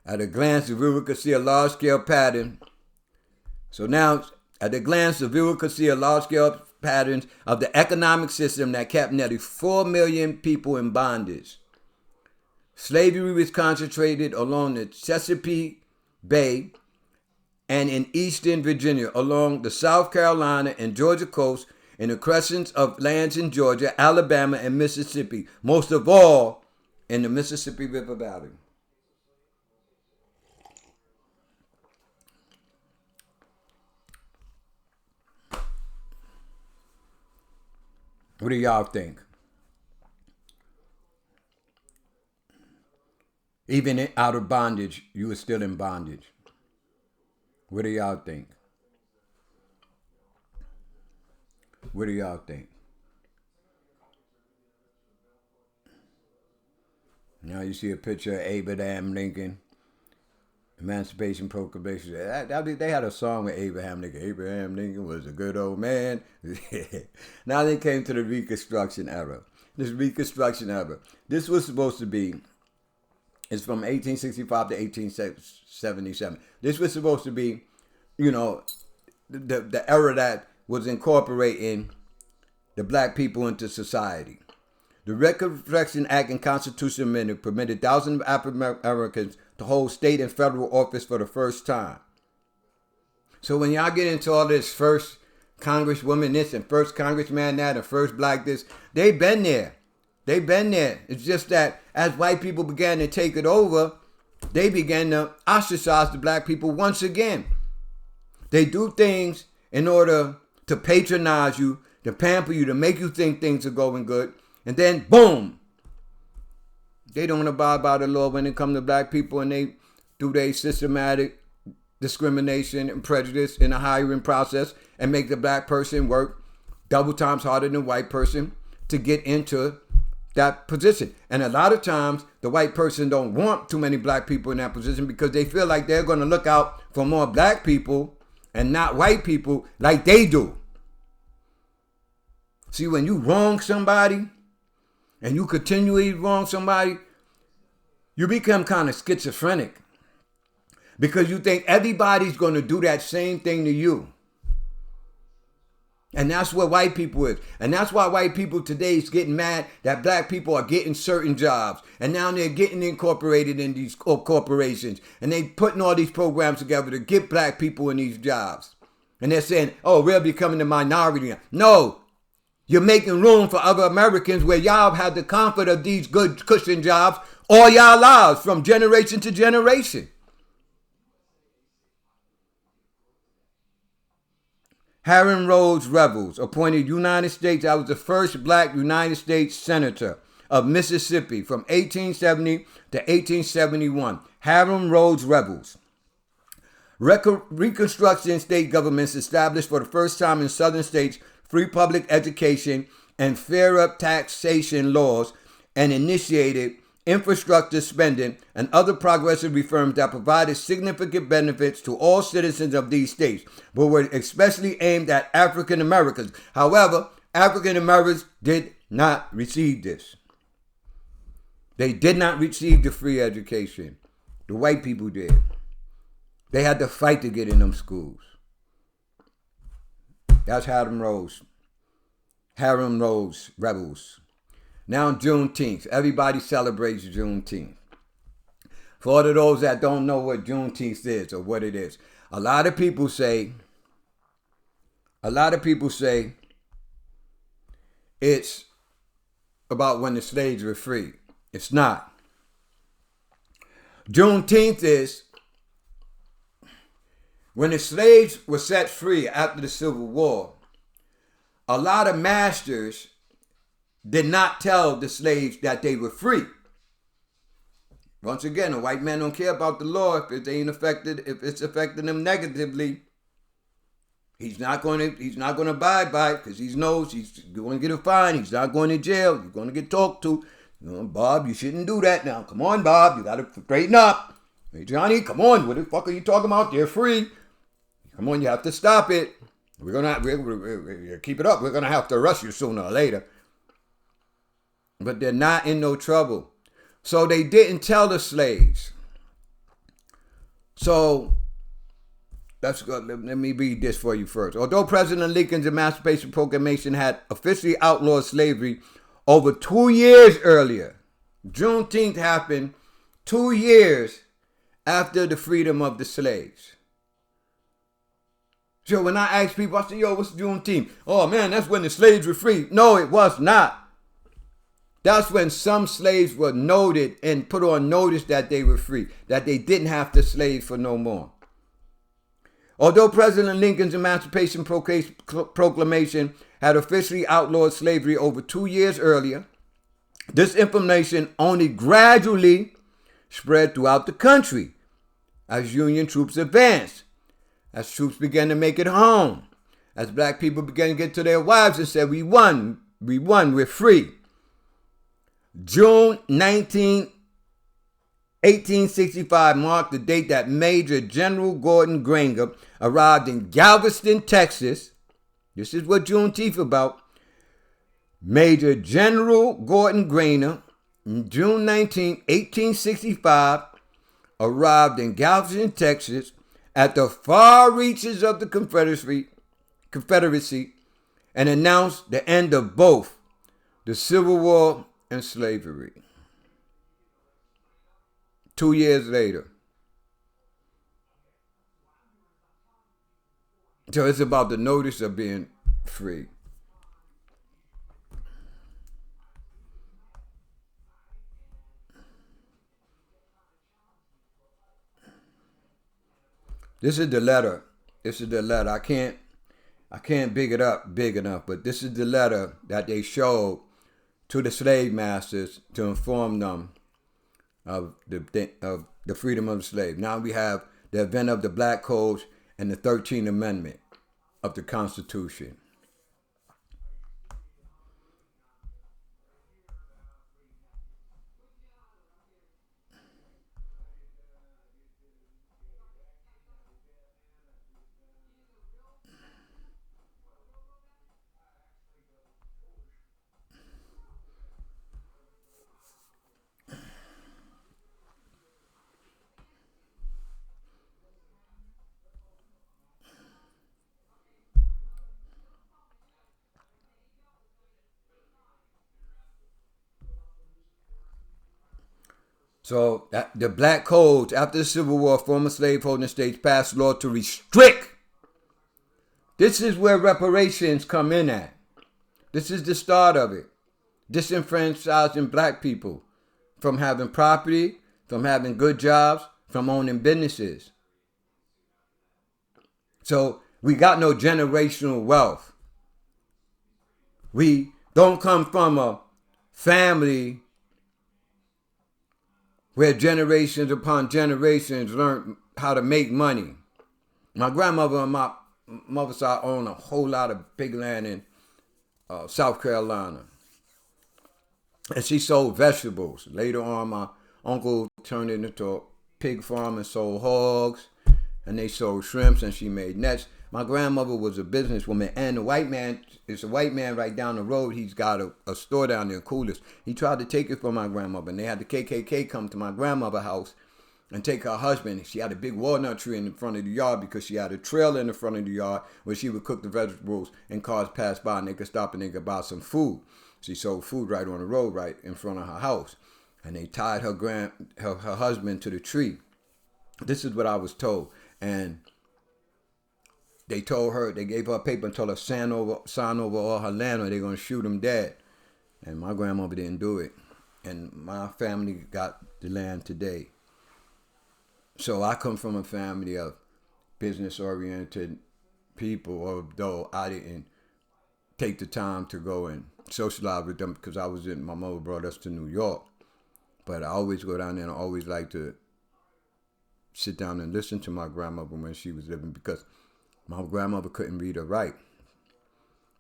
At a glance, the viewer could see a large-scale pattern. So now, at a glance, the viewer could see a large-scale patterns of the economic system that kept nearly 4 million people in bondage. Slavery was concentrated along the Chesapeake Bay and in eastern Virginia, along the South Carolina and Georgia coast, in the crescents of lands in Georgia, Alabama, and Mississippi, most of all in the Mississippi River Valley. What do y'all think? Even out of bondage, you were still in bondage. What do y'all think? What do y'all think? Now you see a picture of Abraham Lincoln, Emancipation Proclamation. They had a song with Abraham Lincoln. Abraham Lincoln was a good old man. Now they came to the Reconstruction era. This was supposed to be, it's from 1865 to 1877. This was supposed to be, the era that was incorporating the black people into society. The Reconstruction Act and Constitutional Amendment permitted thousands of African Americans to hold state and federal office for the first time. So when y'all get into all this first congresswoman this and first congressman that and first black this, they've been there. It's just that as white people began to take it over, they began to ostracize the black people once again. They do things in order to patronize you, to pamper you, to make you think things are going good. And then, boom, they don't abide by the law when it comes to black people, and they do their systematic discrimination and prejudice in the hiring process and make the black person work double times harder than the white person to get into that position. And a lot of times, the white person don't want too many black people in that position because they feel like they're going to look out for more black people and not white people like they do. See, when you wrong somebody and you continually wrong somebody, you become kind of schizophrenic because you think everybody's going to do that same thing to you. And that's what white people is. And that's why white people today is getting mad that black people are getting certain jobs. And now they're getting incorporated in these corporations. And they putting all these programs together to get black people in these jobs. And they're saying, oh, we're becoming the minority now. No, you're making room for other Americans where y'all have the comfort of these good cushion jobs all y'all lives from generation to generation. Harum Rhodes Revels, appointed United States. I was the first black United States Senator of Mississippi from 1870 to 1871. Harum Rhodes Revels. Reconstruction state governments established for the first time in southern states free public education and fairer taxation laws and initiated infrastructure spending and other progressive reforms that provided significant benefits to all citizens of these states, but were especially aimed at African Americans. However, African Americans did not receive this. They did not receive the free education. The white people did. They had to fight to get in them schools. That's Harum Rhodes. Harum Rhodes Rebels. Now Juneteenth. Everybody celebrates Juneteenth. For all of those that don't know what Juneteenth is or what it is, a lot of people say it's about when the slaves were free. It's not. Juneteenth is when the slaves were set free after the Civil War. A lot of masters did not tell the slaves that they were free. Once again, a white man don't care about the law if it's affecting them negatively. He's not going to abide by it because he knows he's going to get a fine. He's not going to jail. He's going to get talked to. Bob, you shouldn't do that now. Come on, Bob, you got to straighten up. Hey, Johnny, come on. What the fuck are you talking about? They're free. Come on, you have to stop it. We're keep it up. We're going to have to arrest you sooner or later. But they're not in no trouble. So they didn't tell the slaves So let's go. Let me read this for you first. Although President Lincoln's Emancipation Proclamation had officially outlawed slavery over 2 years earlier, Juneteenth happened 2 years after the freedom of the slaves. So when I ask people, I say, yo, what's Juneteenth? Oh man, that's when the slaves were free. No, it was not. That's when some slaves were noted and put on notice that they were free, that they didn't have to slave for no more. Although President Lincoln's Emancipation Proclamation had officially outlawed slavery over 2 years earlier, this information only gradually spread throughout the country as Union troops advanced, as troops began to make it home, as black people began to get to their wives and said, we won, we're free. June 19, 1865 marked the date that Major General Gordon Granger arrived in Galveston, Texas. This is what Juneteenth about. Major General Gordon Granger, June 19, 1865, arrived in Galveston, Texas, at the far reaches of the Confederacy, and announced the end of both the Civil War and slavery. 2 years later. So it's about the notice of being free. This is the letter. I can't big it up big enough, but this is the letter that they showed to the slave masters to inform them of the freedom of the slave. Now we have the event of the Black Codes and the 13th Amendment of the Constitution. So the Black Codes, after the Civil War, former slaveholding states passed law to restrict. This is where reparations come in at. This is the start of it. Disenfranchising black people from having property, from having good jobs, from owning businesses. So we got no generational wealth. We don't come from a family where generations upon generations learned how to make money. My grandmother on my mother's side owned a whole lot of big land in South Carolina. And she sold vegetables. Later on, my uncle turned it into a pig farm and sold hogs. And they sold shrimps and she made nets. My grandmother was a businesswoman, and the white man, it's a white man right down the road. He's got a store down there, Coolest. He tried to take it from my grandmother, and they had the KKK come to my grandmother's house and take her husband. She had a big walnut tree in the front of the yard because she had a trail in the front of the yard where she would cook the vegetables, and cars passed by and they could stop and they could buy some food. She sold food right on the road, right in front of her house. And they tied her husband to the tree. This is what I was told. And they told her, they gave her a paper and told her sign over all her land or they're going to shoot him dead. And my grandmother didn't do it. And my family got the land today. So I come from a family of business-oriented people, although I didn't take the time to go and socialize with them because my mother brought us to New York. But I always go down there and I always like to sit down and listen to my grandmother when she was living because my grandmother couldn't read or write.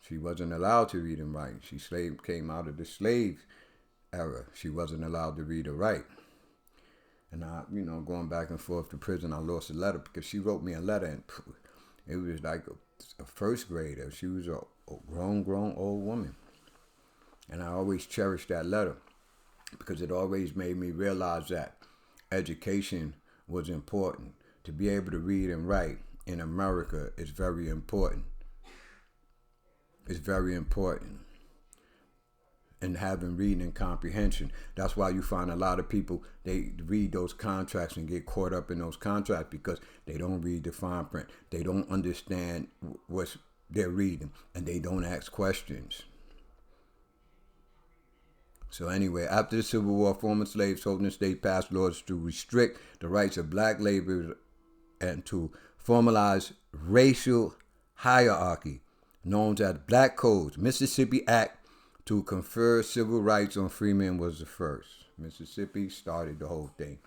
She wasn't allowed to read and write. She came out of the slave era. She wasn't allowed to read or write. And I, going back and forth to prison, I lost a letter because she wrote me a letter and it was like a first grader. She was a grown old woman. And I always cherished that letter because it always made me realize that education was important. to be able to read and write in America is very important. It's very important. And having reading and comprehension. That's why you find a lot of people, they read those contracts and get caught up in those contracts because they don't read the fine print. They don't understand what they're reading, and they don't ask questions. So anyway, after the Civil War, former slaves holding the state passed laws to restrict the rights of black laborers and to formalize racial hierarchy, known as Black Codes. Mississippi Act to confer civil rights on freemen was the first. Mississippi started the whole thing.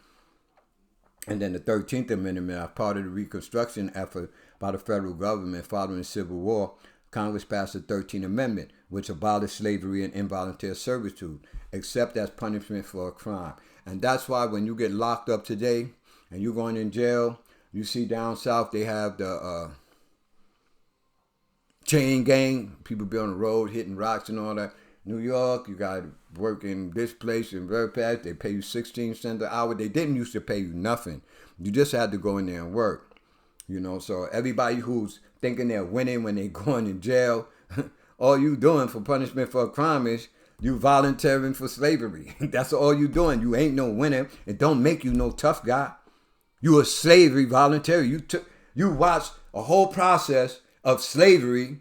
And then the 13th Amendment, as part of the Reconstruction effort by the federal government following the Civil War, Congress passed the 13th Amendment, which abolished slavery and involuntary servitude, except as punishment for a crime. And that's why when you get locked up today and you're going in jail, you see down south they have the chain gang, people be on the road hitting rocks and all that. New York, you got to work in this place in Reparations. They pay you 16 cents an hour. They didn't used to pay you nothing. You just had to go in there and work. You know, so everybody who's thinking they're winning when they're going in jail, all you doing for punishment for a crime is you volunteering for slavery. That's all you doing. You ain't no winner. It don't make you no tough guy. You a slavery voluntary. You watched a whole process of slavery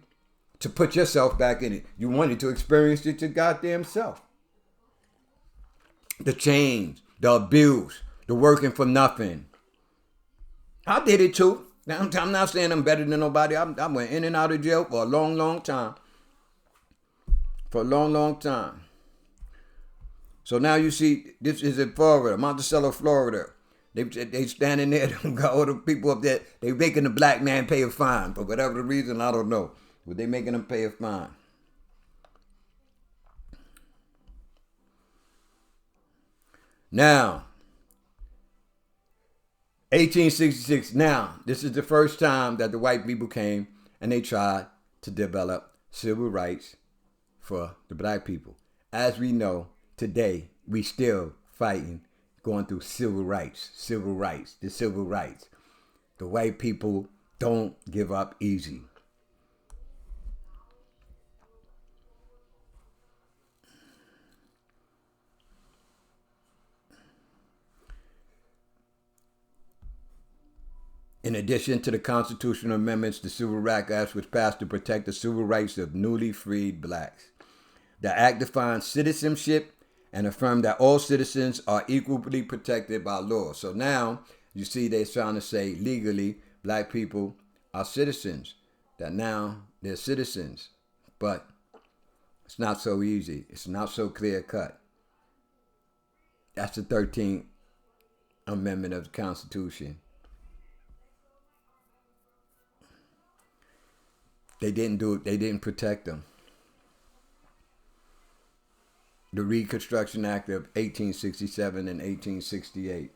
to put yourself back in it. You wanted to experience it your goddamn self. The chains, the abuse, the working for nothing. I did it too. Now, I'm not saying I'm better than nobody. I went in and out of jail for a long, long time. For a long, long time. So now you see, this is in Florida, Monticello, Florida. They standing there, got all the people up there. They making the black man pay a fine. For whatever the reason, I don't know. But they making him pay a fine. Now, 1866, now, this is the first time that the white people came and they tried to develop civil rights for the black people. As we know, today, we still fighting, going through civil rights, the civil rights. The white people don't give up easy. In addition to the constitutional amendments, the Civil Rights Act was passed to protect the civil rights of newly freed blacks. The act defines citizenship and affirmed that all citizens are equally protected by law. So now you see they're trying to say legally black people are citizens, that now they're citizens. But it's not so easy. It's not so clear cut. That's the 13th Amendment of the Constitution. They didn't do it. They didn't protect them. The Reconstruction Act of 1867 and 1868.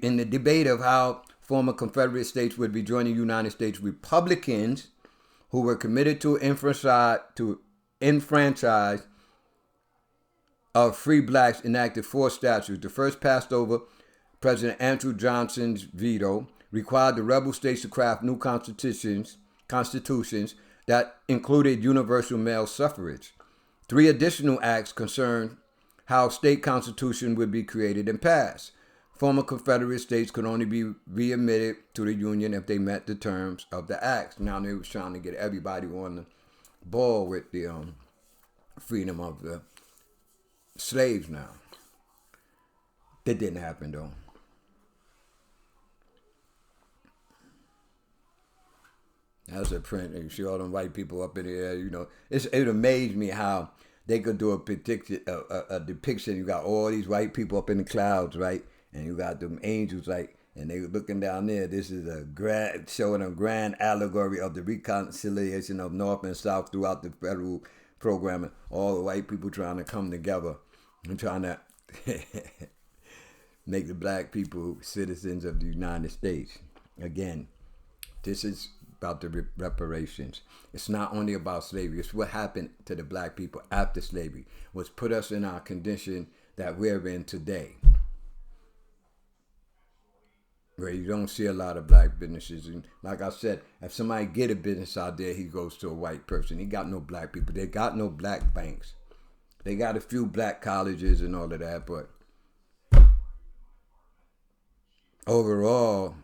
In the debate of how former Confederate states would be joining United States, Republicans who were committed to enfranchise of free blacks enacted 4 statutes. The first passed over President Andrew Johnson's veto, required the rebel states to craft new constitutions that included universal male suffrage. 3 additional acts concerned how state constitution would be created and passed. Former Confederate states could only be readmitted to the Union if they met the terms of the acts. Now they was trying to get everybody on the ball with the freedom of the slaves now. That didn't happen though. That's a print. You see all them white people up in the air, you know. It amazed me how they could do a depiction. You got all these white people up in the clouds, right? And you got them angels, like, and they were looking down there. This is showing a grand allegory of the reconciliation of North and South throughout the federal programming. All the white people trying to come together and trying to make the black people citizens of the United States. Again, this is about the reparations. It's not only about slavery. It's what happened to the black people after slavery, which put us in our condition that we're in today, where you don't see a lot of black businesses. And like I said, if somebody get a business out there, he goes to a white person. He got no black people. They got no black banks. They got a few black colleges and all of that, but overall,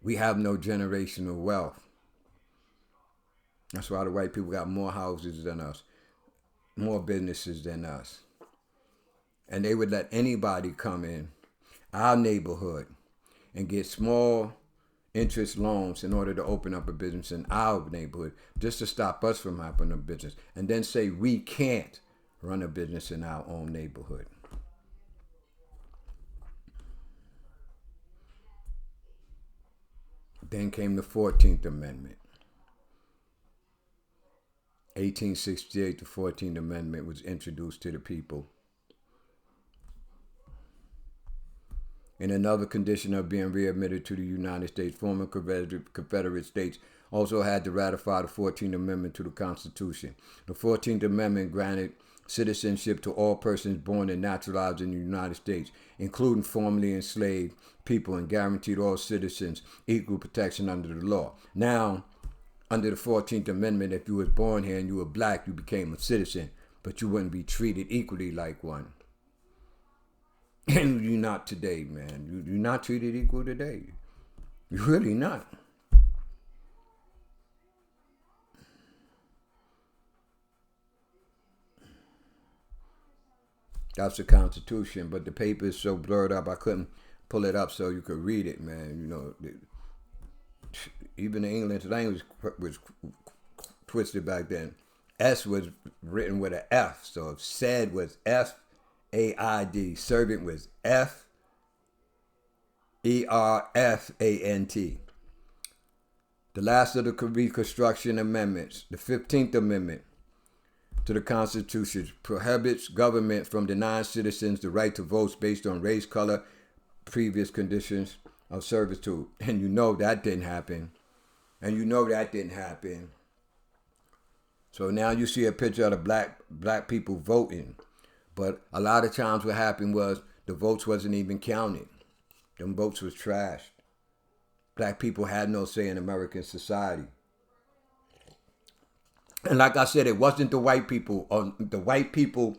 we have no generational wealth. That's why the white people got more houses than us, more businesses than us. And they would let anybody come in our neighborhood and get small interest loans in order to open up a business in our neighborhood, just to stop us from having a business, and then say we can't run a business in our own neighborhood. Then came the 14th Amendment. 1868, the 14th Amendment was introduced to the people. In another condition of being readmitted to the United States, former Confederate states also had to ratify the 14th Amendment to the Constitution. The 14th Amendment granted citizenship to all persons born and naturalized in the United States, including formerly enslaved people, and guaranteed all citizens equal protection under the law. Now, under the 14th Amendment, if you was born here and you were black, you became a citizen, but you wouldn't be treated equally like one. And you're not today, man. You're not treated equal today. You're really not. That's the Constitution, but the paper is so blurred up, I couldn't pull it up so you could read it, man. You know, even the English language was twisted back then. S was written with an F, so if said was F-A-I-D, servant was F-E-R-F-A-N-T. The last of the Reconstruction Amendments, the 15th Amendment to the Constitution, prohibits government from denying citizens the right to vote based on race, color, previous conditions of servitude. And you know that didn't happen. So now you see a picture of the black people voting. But a lot of times what happened was the votes wasn't even counted. Them votes was trashed. Black people had no say in American society. And like I said, it wasn't the white people or the white people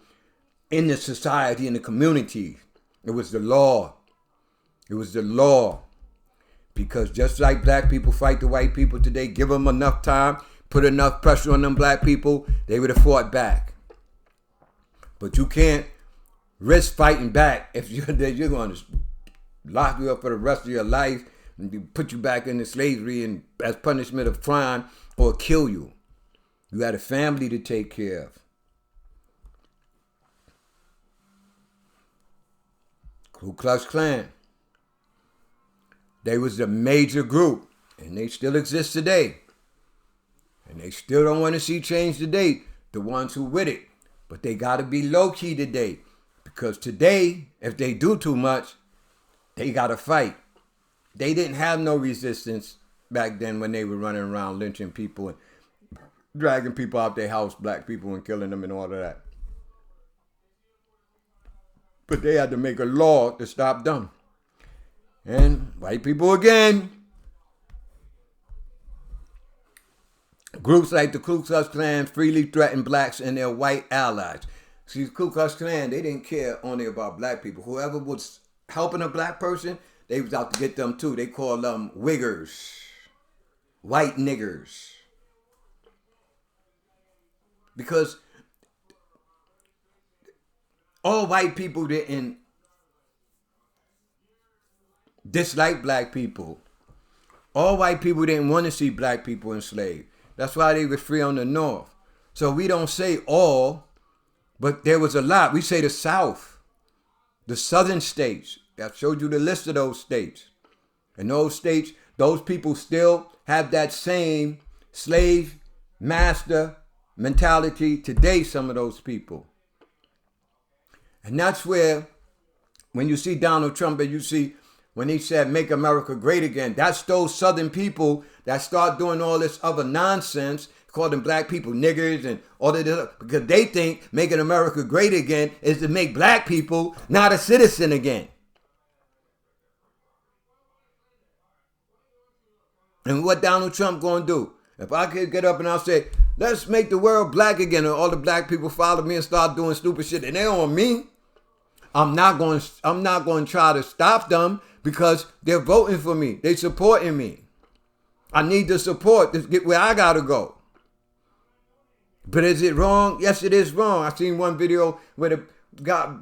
in the society, in the community. It was the law. It was the law. Because just like black people fight the white people today, give them enough time, put enough pressure on them black people, they would have fought back. But you can't risk fighting back if you're going to lock you up for the rest of your life and put you back into slavery and as punishment of crime, or kill you. You had a family to take care of. Ku Klux Klan. They was the major group, and they still exist today. And they still don't want to see change today, the ones who with it. But they got to be low-key today. Because today, if they do too much, they got to fight. They didn't have no resistance back then when they were running around lynching people and dragging people out their house, black people, and killing them and all of that. But they had to make a law to stop them. And white people again. Groups like the Ku Klux Klan freely threatened blacks and their white allies. See, the Ku Klux Klan, they didn't care only about black people. Whoever was helping a black person, they was out to get them too. They called them wiggers, white niggers. Because all white people didn't dislike black people. All white people didn't want to see black people enslaved. That's why they were free on the North. So we don't say all, but there was a lot. We say the South, the southern states. I showed you the list of those states. And those states, those people still have that same slave master mentality today, some of those people. And that's where, when you see Donald Trump and you see when he said, make America great again, that's those southern people that start doing all this other nonsense, calling black people niggers and all of this, because they think making America great again is to make black people not a citizen again. And what Donald Trump gonna do? If I could get up and I'll say, let's make the world black again, and all the black people follow me and start doing stupid shit, and they on me, I'm not going to try to stop them because they're voting for me. They supporting me. I need the support to get where I gotta go. But is it wrong? Yes, it is wrong. I seen one video where the guy,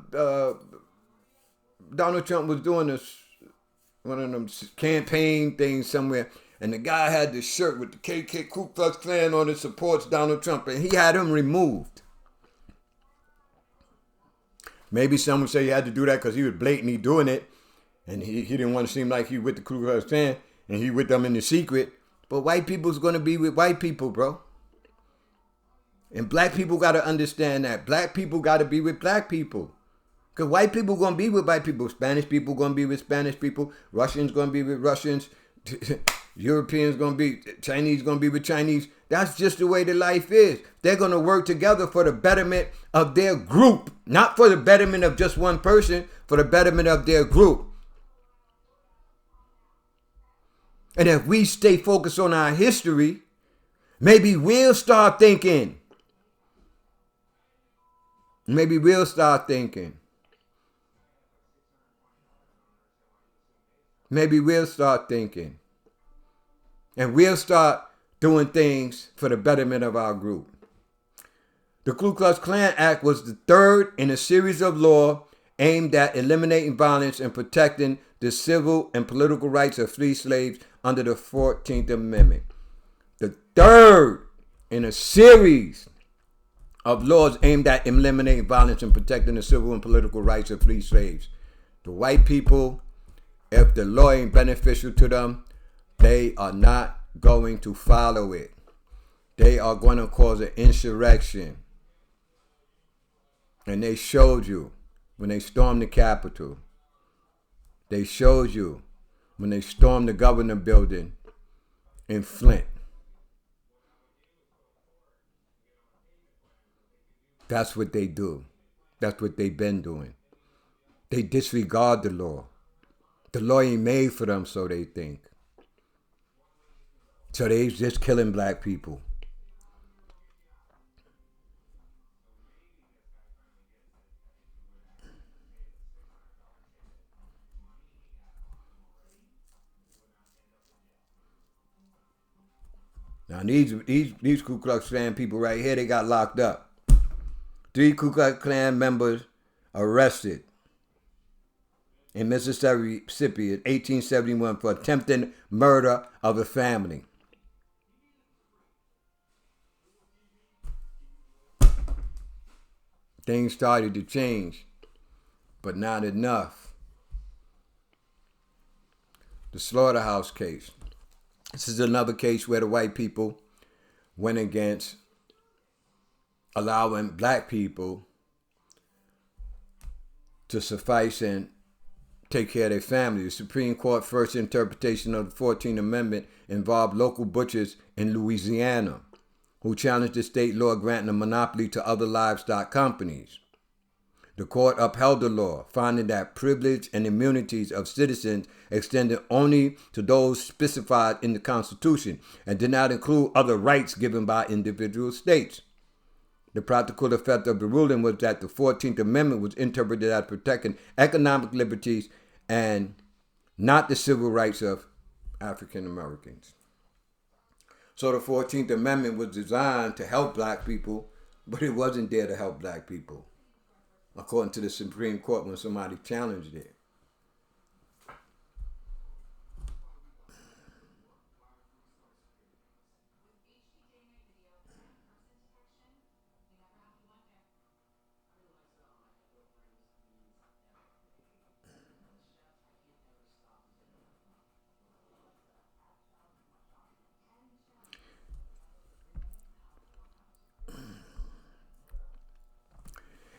Donald Trump was doing this, one of them campaign things somewhere, and the guy had this shirt with the KK Ku Klux Klan on it, supports Donald Trump, and he had him removed. Maybe some would say he had to do that because he was blatantly doing it, and he didn't want to seem like he with the Ku Klux Klan, and he with them in the secret. But white people's going to be with white people, bro. And black people got to understand that. Black people got to be with black people. Because white people going to be with white people. Spanish people going to be with Spanish people. Russians going to be with Russians. Europeans going to be, Chinese going to be with Chinese. That's just the way the life is. They're going to work together for the betterment of their group. Not for the betterment of just one person, for the betterment of their group. And if we stay focused on our history, maybe we'll start thinking. Maybe we'll start thinking. Maybe we'll start thinking. And we'll start doing things for the betterment of our group. The Ku Klux Klan Act was the third in a series of laws aimed at eliminating violence and protecting the civil and political rights of free slaves under the 14th Amendment. The third in a series of laws aimed at eliminating violence and protecting the civil and political rights of free slaves. The white people, if the law ain't beneficial to them, they are not going to follow it. They are going to cause an insurrection. And they showed you when they stormed the Capitol. They showed you when they stormed the government building in Flint. That's what they do. That's what they've been doing. They disregard the law. The law ain't made for them, so they think. So they just killing black people. Now these Ku Klux Klan people right here, they got locked up. 3 Ku Klux Klan members arrested in Mississippi in 1871 for attempted murder of a family. Things started to change, but not enough. The slaughterhouse case. This is another case where the white people went against allowing black people to suffice and take care of their family. The Supreme Court first interpretation of the 14th Amendment involved local butchers in Louisiana who challenged the state law granting a monopoly to other livestock companies. The court upheld the law, finding that privilege and immunities of citizens extended only to those specified in the Constitution and did not include other rights given by individual states. The practical effect of the ruling was that the 14th Amendment was interpreted as protecting economic liberties and not the civil rights of African Americans. So the 14th Amendment was designed to help black people, but it wasn't there to help black people, according to the Supreme Court when somebody challenged it.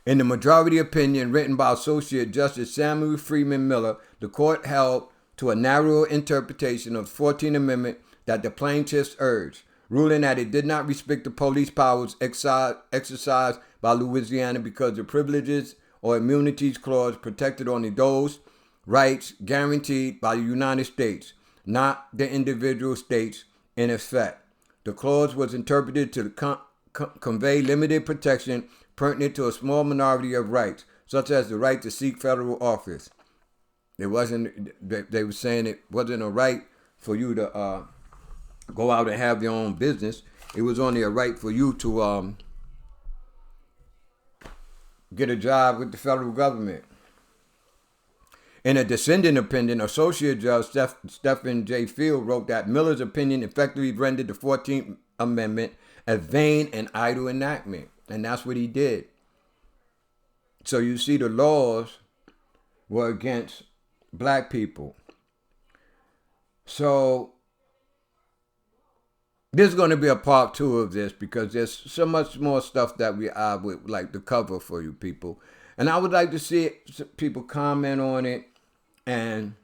In the majority opinion written by Associate Justice Samuel Freeman Miller, the court held to a narrow interpretation of the 14th Amendment that the plaintiffs urged, ruling that it did not respect the police powers exercised by Louisiana because the privileges or immunities clause protected only those rights guaranteed by the United States, not the individual states in effect. The clause was interpreted to convey limited protection pertinent to a small minority of rights, such as the right to seek federal office. It wasn't. They were saying it wasn't a right for you to go out and have your own business. It was only a right for you to get a job with the federal government. In a dissenting opinion, Associate Judge Stephen J. Field wrote that Miller's opinion effectively rendered the 14th Amendment a vain and idle enactment. And that's what he did. So you see, the laws were against black people. So there's going to be a part 2 of this because there's so much more stuff that I would like to cover for you people. And I would like to see people comment on it. And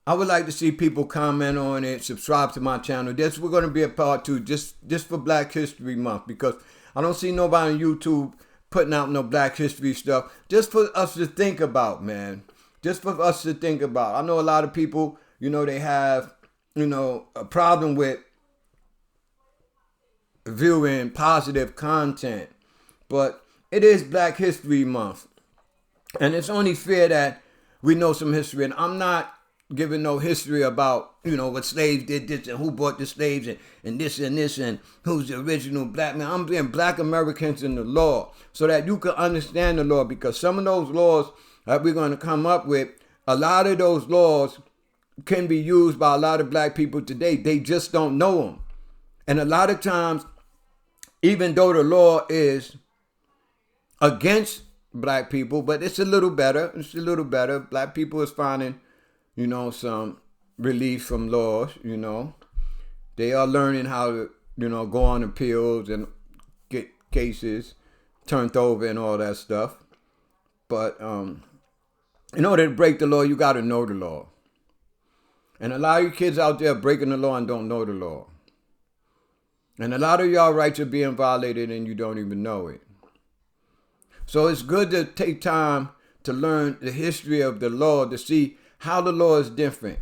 I would like to see people comment on it, subscribe to my channel. We're going to be a part 2 just for Black History Month, because I don't see nobody on YouTube putting out no Black History stuff. Just for us to think about, man. Just for us to think about. I know a lot of people, they have, a problem with viewing positive content. But it is Black History Month. And it's only fair that we know some history. And I'm not giving no history about, what slaves did this and who bought the slaves and this and who's the original black man. I'm being Black Americans in the law so that you can understand the law, because some of those laws that we're going to come up with, a lot of those laws can be used by a lot of black people today. They just don't know them. And a lot of times, even though the law is against black people, but it's a little better. Black people is finding, some relief from laws, They are learning how to, go on appeals and get cases turned over and all that stuff. But in order to break the law, you got to know the law. And a lot of you kids out there breaking the law and don't know the law. And a lot of y'all rights are being violated and you don't even know it. So it's good to take time to learn the history of the law, to see how the law is different.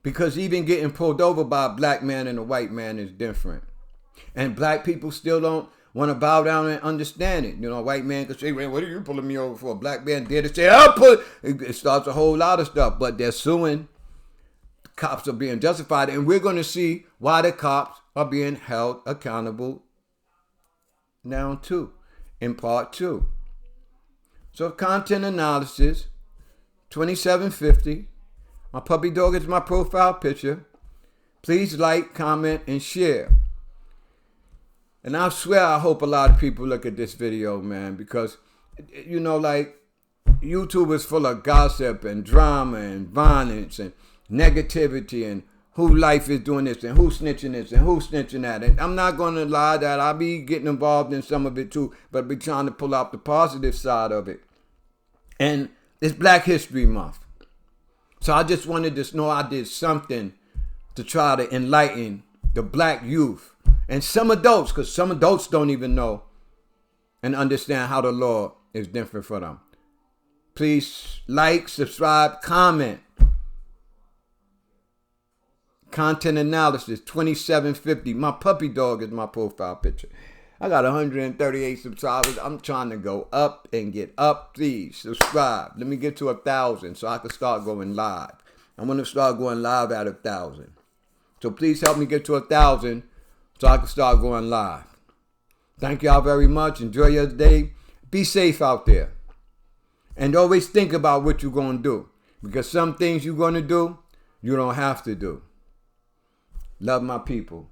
Because even getting pulled over by a black man and a white man is different. And black people still don't want to bow down and understand it. A white man could say, "Man, what are you pulling me over for?" A black man did it, say, "I'll pull." It starts a whole lot of stuff. But they're suing. The cops are being justified. And we're going to see why the cops are being held accountable now too, in part 2. So content analysis, 2750. My puppy dog is my profile picture. Please like, comment, and share. And I swear I hope a lot of people look at this video, man, because, YouTube is full of gossip and drama and violence and negativity and who life is doing this and who's snitching this and who's snitching that. And I'm not going to lie that I be getting involved in some of it too, but be trying to pull out the positive side of it. And it's Black History Month. So I just wanted to know I did something to try to enlighten the black youth and some adults, because some adults don't even know and understand how the law is different for them. Please like, subscribe, comment. Content analysis, 2750. My puppy dog is my profile picture. I got 138 subscribers. I'm trying to go up and get up. Please subscribe. Let me get to 1,000 so I can start going live. I'm going to start going live at 1,000. So please help me get to 1,000 so I can start going live. Thank y'all very much. Enjoy your day. Be safe out there. And always think about what you're going to do. Because some things you're going to do, you don't have to do. Love my people.